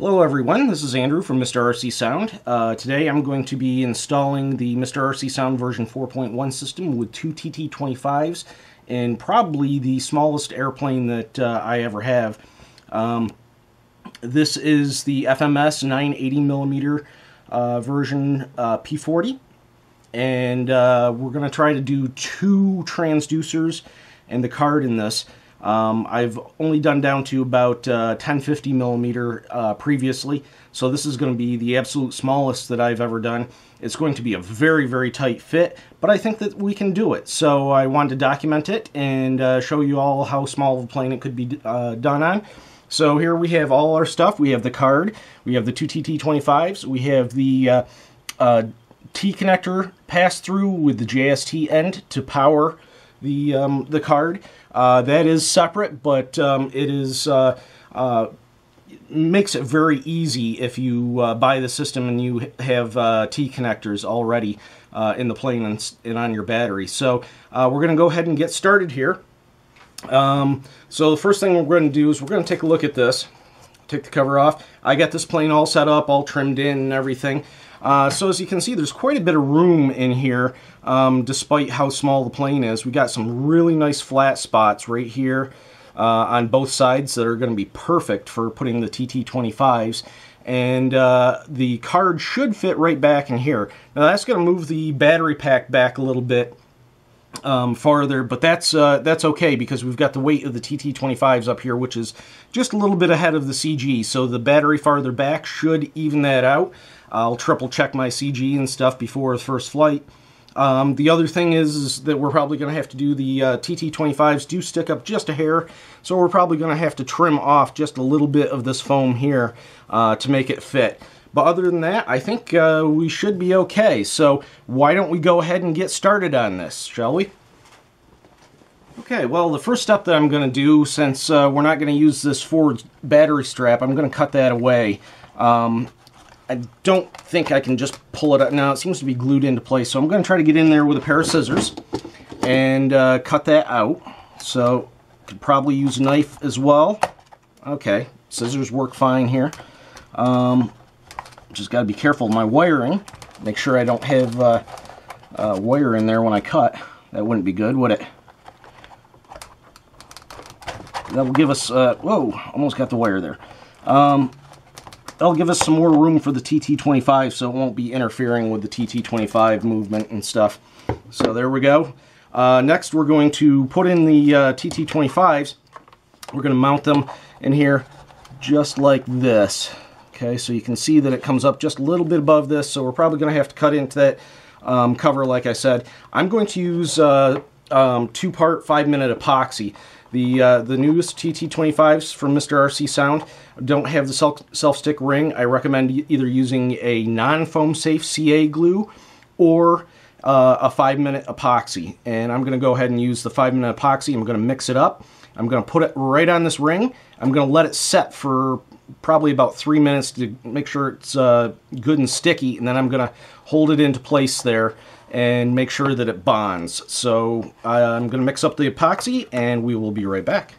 Hello everyone, this is Andrew from MrRCSound. Today I'm going to be installing the MrRCSound version 4.1 system with two TT25s and probably the smallest airplane that I ever have. This is the FMS 980mm version P-40, and we're going to try to do two transducers and the card in this. I've only done down to about 1050 millimeter previously, so this is going to be the absolute smallest that I've ever done. It's going to be a very, very tight fit, but I think that we can do it. So I wanted to document it and show you all how small of a plane it could be done on. So here we have all our stuff. We have the card, we have the two TT25s, we have the T-connector pass-through with the JST end to power the card. That is separate, but it is makes it very easy if you buy the system and you have T connectors already in the plane and on your battery. So we're going to go ahead and get started here. So the first thing we're going to do is we're going to take a look at this. Take the cover off. I got this plane all set up, all trimmed in and everything. So as you can see, there's quite a bit of room in here, despite how small the plane is. We got some really nice flat spots right here on both sides that are going to be perfect for putting the TT25s. And the card should fit right back in here. Now that's going to move the battery pack back a little bit farther, but that's okay because we've got the weight of the TT25s up here, which is just a little bit ahead of the CG. So the battery farther back should even that out. I'll triple check my CG and stuff before the first flight. The other thing is that we're probably going to have to do the TT25s do stick up just a hair, so we're probably going to have to trim off just a little bit of this foam here to make it fit. But other than that, I think we should be okay. So why don't we go ahead and get started on this, shall we? Okay, well, the first step that I'm going to do, since we're not going to use this forward battery strap, I'm going to cut that away. I don't think I can just pull it up. Now, it seems to be glued into place, so I'm going to try to get in there with a pair of scissors and cut that out. So, could probably use a knife as well. Okay, scissors work fine here. Just got to be careful of my wiring. Make sure I don't have wire in there when I cut. That wouldn't be good, would it? That will give us, whoa, almost got the wire there. That'll give us some more room for the TT25 so it won't be interfering with the TT25 movement and stuff. So there we go. Next we're going to put in the TT25s. We're going to mount them in here just like this. Okay, so you can see that it comes up just a little bit above this, so we're probably going to have to cut into that cover like I said. I'm going to use two-part 5-minute epoxy. The newest TT25s from MrRCSound don't have the self-stick ring. I recommend either using a non-foam safe CA glue or a 5-minute epoxy. And I'm going to go ahead and use the 5-minute epoxy. I'm going to mix it up. I'm going to put it right on this ring. I'm going to let it set for probably about 3 minutes to make sure it's good and sticky. And then I'm going to hold it into place there and make sure that it bonds. So I'm going to mix up the epoxy and we will be right back.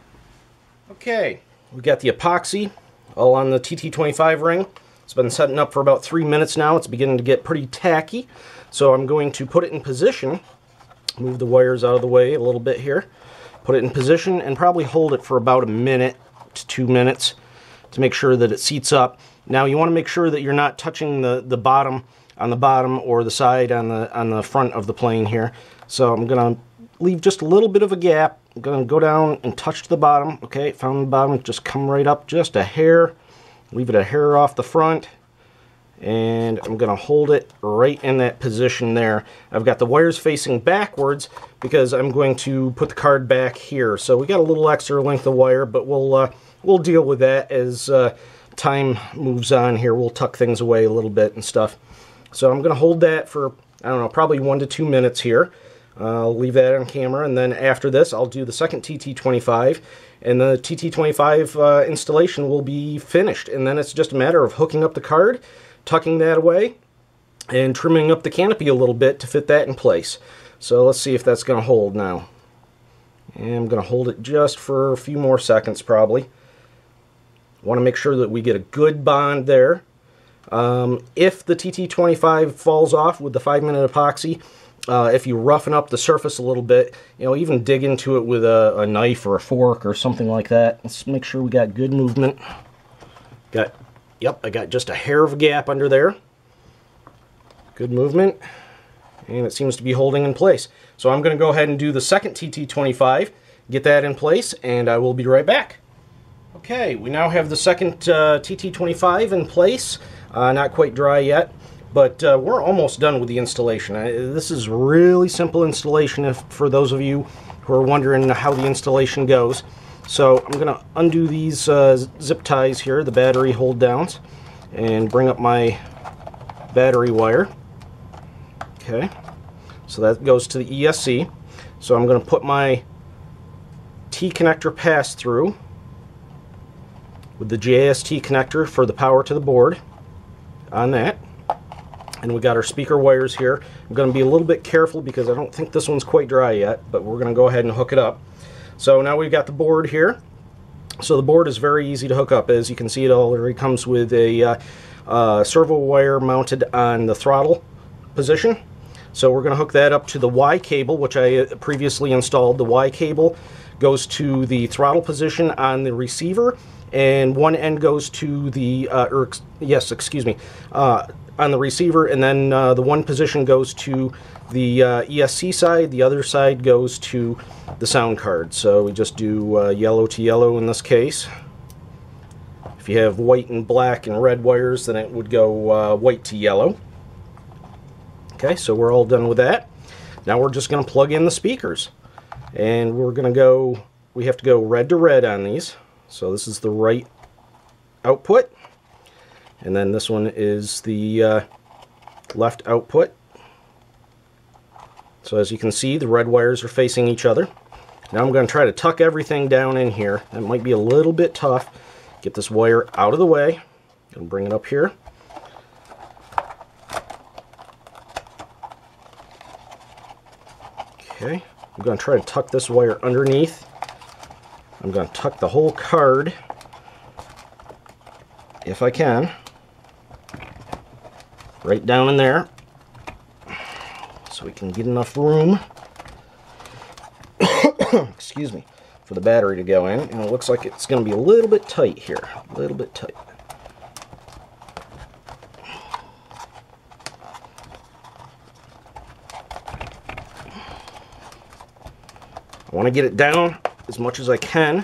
Okay, we got the epoxy all on the TT25 ring. It's been setting up for about 3 minutes now. It's beginning to get pretty tacky. So I'm going to put it in position, move the wires out of the way a little bit here, put it in position and probably hold it for about 1 minute to 2 minutes to make sure that it seats up. Now you want to make sure that you're not touching the bottom on the bottom or the side on the front of the plane here. So I'm going to leave just a little bit of a gap. I'm going to go down and touch the bottom. Okay, found the bottom, just come right up just a hair. Leave it a hair off the front. And I'm going to hold it right in that position there. I've got the wires facing backwards because I'm going to put the card back here. So we got a little extra length of wire, but we'll deal with that as time moves on here. We'll tuck things away a little bit and stuff. So I'm going to hold that for, I don't know, probably 1 to 2 minutes here. I'll leave that on camera, and then after this I'll do the second TT25, and the TT25 installation will be finished. And then it's just a matter of hooking up the card, tucking that away, and trimming up the canopy a little bit to fit that in place. So let's see if that's going to hold now. And I'm going to hold it just for a few more seconds probably. Want to make sure that we get a good bond there. If the TT25 falls off with the 5-minute epoxy, if you roughen up the surface a little bit, you know, even dig into it with a knife or a fork or something like that. Let's make sure we got good movement. Yep, I got just a hair of a gap under there. Good movement. And it seems to be holding in place. So I'm going to go ahead and do the second TT25, get that in place, and I will be right back. Okay, we now have the second TT25 in place. Not quite dry yet, but we're almost done with the installation. This is really simple installation for those of you who are wondering how the installation goes. So I'm going to undo these zip ties here, the battery hold downs, and bring up my battery wire. Okay, so that goes to the ESC. So I'm going to put my T connector pass through with the JST connector for the power to the board on that. And we got our speaker wires here. I'm going to be a little bit careful because I don't think this one's quite dry yet, but we're going to go ahead and hook it up. So now we've got the board here. So the board is very easy to hook up. As you can see, it already comes with a servo wire mounted on the throttle position. So we're going to hook that up to the Y cable, which I previously installed. The Y cable goes to the throttle position on the receiver, and one end goes to the, on the receiver, and then the one position goes to the ESC side, the other side goes to the sound card. So we just do yellow to yellow in this case. If you have white and black and red wires, then it would go white to yellow. Okay, so we're all done with that. Now we're just going to plug in the speakers. And we're going to go, we have to go red to red on these. So this is the right output. And then this one is the left output. So as you can see, the red wires are facing each other. Now I'm going to try to tuck everything down in here. That might be a little bit tough. Get this wire out of the way. And bring it up here. Okay, I'm going to try to tuck this wire underneath. I'm going to tuck the whole card, if I can, right down in there, so we can get enough room, excuse me, for the battery to go in. And it looks like it's going to be a little bit tight here, a little bit tight. I want to get it down as much as I can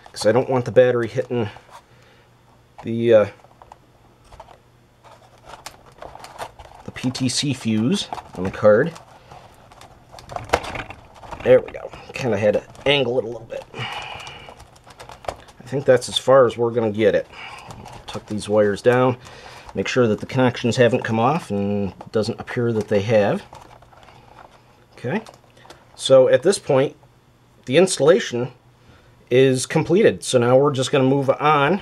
because I don't want the battery hitting the PTC fuse on the card. There we go. Kind of had to angle it a little bit. I think that's as far as we're going to get it. Tuck these wires down. Make sure that the connections haven't come off, and it doesn't appear that they have. Okay. So at this point, the installation is completed. So now we're just going to move on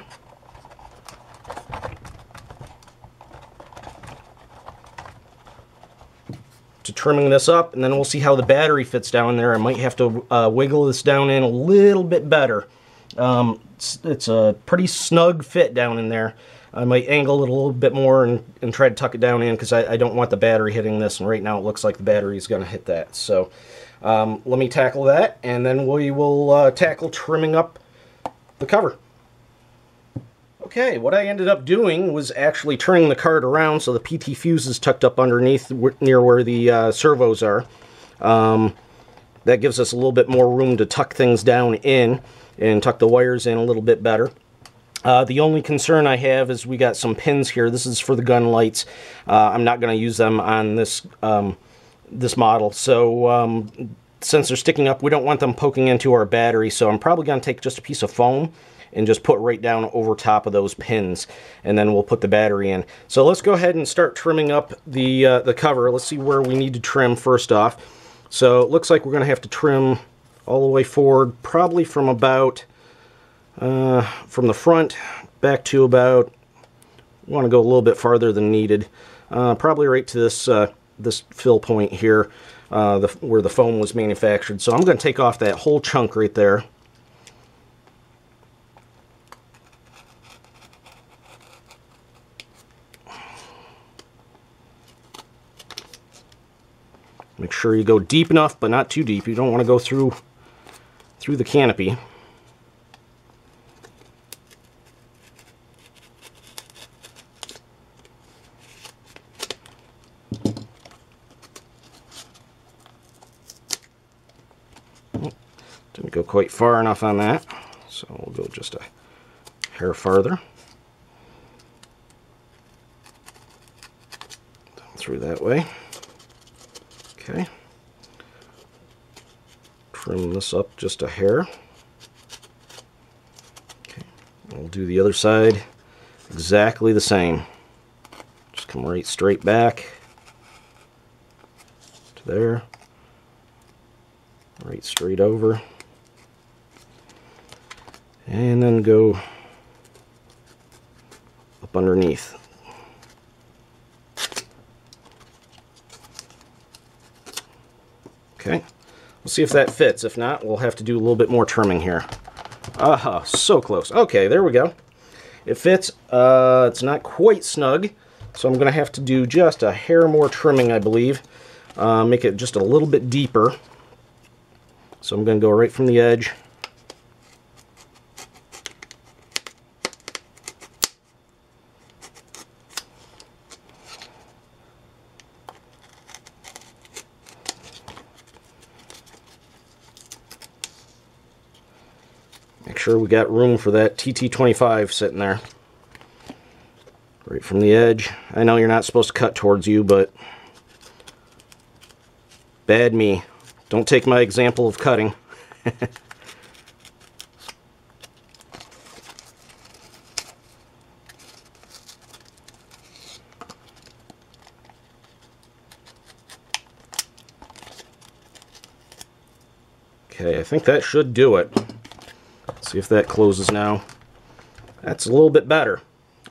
to trimming this up, and then we'll see how the battery fits down there. I might have to wiggle this down in a little bit better. It's a pretty snug fit down in there. I might angle it a little bit more and try to tuck it down in because I don't want the battery hitting this, and right now it looks like the battery is going to hit that. So let me tackle that, and then we will tackle trimming up the cover. Okay, what I ended up doing was actually turning the card around so the PT fuse is tucked up underneath near where the servos are. That gives us a little bit more room to tuck things down in and tuck the wires in a little bit better. The only concern I have is we got some pins here. This is for the gun lights. I'm not going to use them on this this model. So since they're sticking up, we don't want them poking into our battery. So I'm probably going to take just a piece of foam and just put right down over top of those pins, and then we'll put the battery in. So let's go ahead and start trimming up the cover. Let's see where we need to trim first off. So it looks like we're going to have to trim all the way forward, probably from about from the front back to about, want to go a little bit farther than needed, probably right to this this fill point here, where the foam was manufactured. So I'm going to take off that whole chunk right there. Make sure you go deep enough, but not too deep. You don't want to go through the canopy. Didn't go quite far enough on that, so we'll go just a hair farther. Down through that way. Okay. Trim this up just a hair. Okay. We'll do the other side exactly the same. Just come right straight back to there. Right straight over. And then go up underneath. Okay, we'll see if that fits. If not, we'll have to do a little bit more trimming here. Aha, so close. Okay, there we go. It fits. It's not quite snug, so I'm going to have to do just a hair more trimming, I believe. Make it just a little bit deeper. So I'm going to go right from the edge. Make sure we got room for that TT25 sitting there. Right from the edge. I know you're not supposed to cut towards you, but bad me. Don't take my example of cutting. Okay, I think that should do it. See if that closes now. That's a little bit better.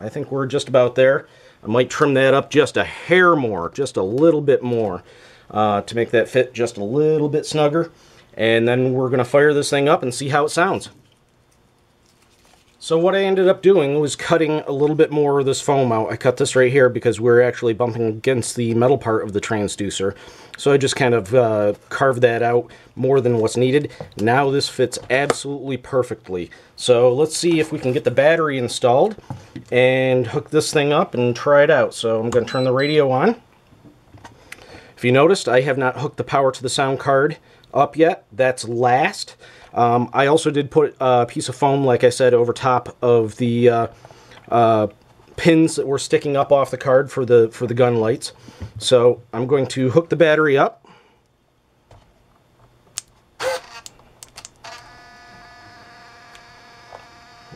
I think we're just about there. I might trim that up just a hair more, just a little bit more, to make that fit just a little bit snugger. And then we're going to fire this thing up and see how it sounds. So what I ended up doing was cutting a little bit more of this foam out. I cut this right here because we're actually bumping against the metal part of the transducer. So I just kind of carved that out more than what's needed. Now this fits absolutely perfectly. So let's see if we can get the battery installed and hook this thing up and try it out. So I'm going to turn the radio on. If you noticed, I have not hooked the power to the sound card up yet. That's last. I also did put a piece of foam, like I said, over top of the pins that were sticking up off the card for the gun lights. So I'm going to hook the battery up.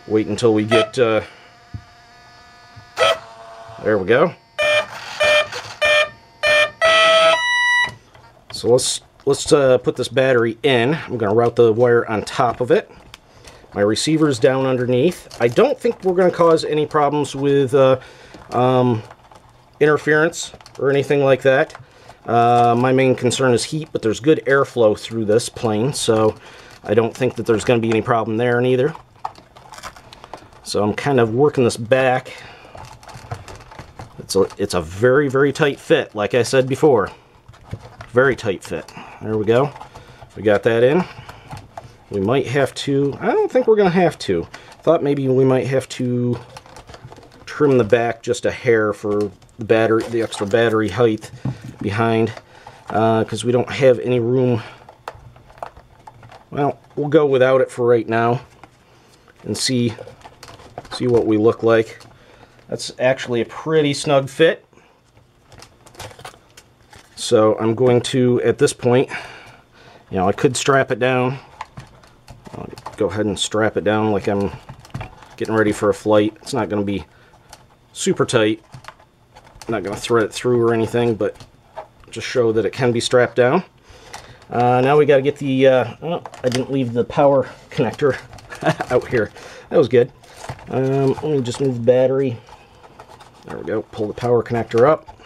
Wait until we get there we go. So let's put this battery in. I'm going to route the wire on top of it. My receiver's down underneath. I don't think we're going to cause any problems with interference or anything like that. My main concern is heat, but there's good airflow through this plane, so I don't think that there's going to be any problem there neither. So I'm kind of working this back. It's a very, very tight fit, like I said before. Very tight fit. There we go. We got that in. We might have to, I don't think we're going to have to. Thought maybe we might have to trim the back just a hair for the battery, the extra battery height behind, because we don't have any room. Well, we'll go without it for right now and see what we look like. That's actually a pretty snug fit. So I'm going to, at this point, I could strap it down. I'll go ahead and strap it down like I'm getting ready for a flight. It's not going to be super tight. I'm not going to thread it through or anything, but just show that it can be strapped down. Now we got to get the, oh, I didn't leave the power connector out here. That was good. Let me just move the battery. There we go. Pull the power connector up.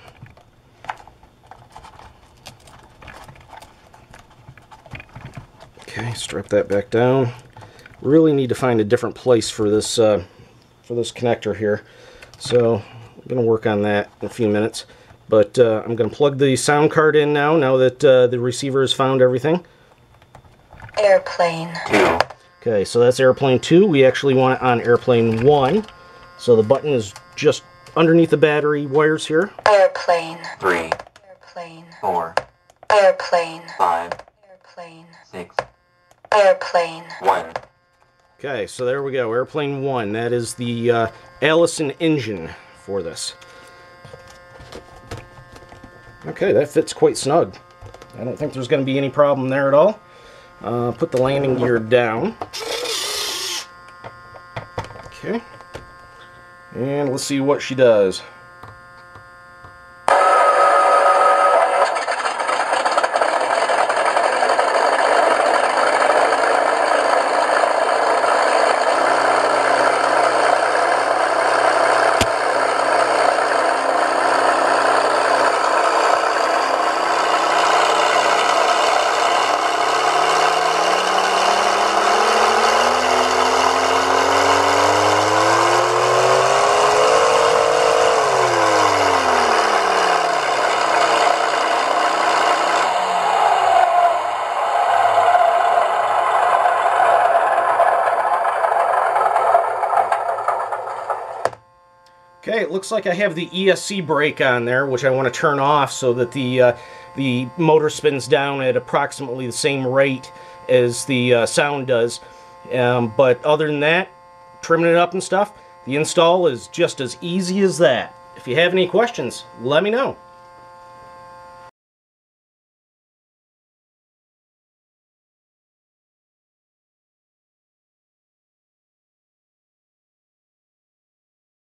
Okay, strap that back down. Really need to find a different place for this connector here. So I'm going to work on that in a few minutes. But I'm going to plug the sound card in now that the receiver has found everything. Airplane 2. Okay, so that's airplane 2. We actually want it on airplane 1. So the button is just underneath the battery wires here. Airplane 3. Airplane 4. Airplane 5. Airplane 6. Airplane 1. Okay, so there we go, airplane 1. That is the Allison engine for this. Okay, that fits quite snug. I don't think there's going to be any problem there at all. Put the landing gear down. Okay. And let's see what she does. Okay, it looks like I have the ESC brake on there, which I want to turn off so that the motor spins down at approximately the same rate as the sound does. But other than that, trimming it up and stuff, the install is just as easy as that. If you have any questions, let me know.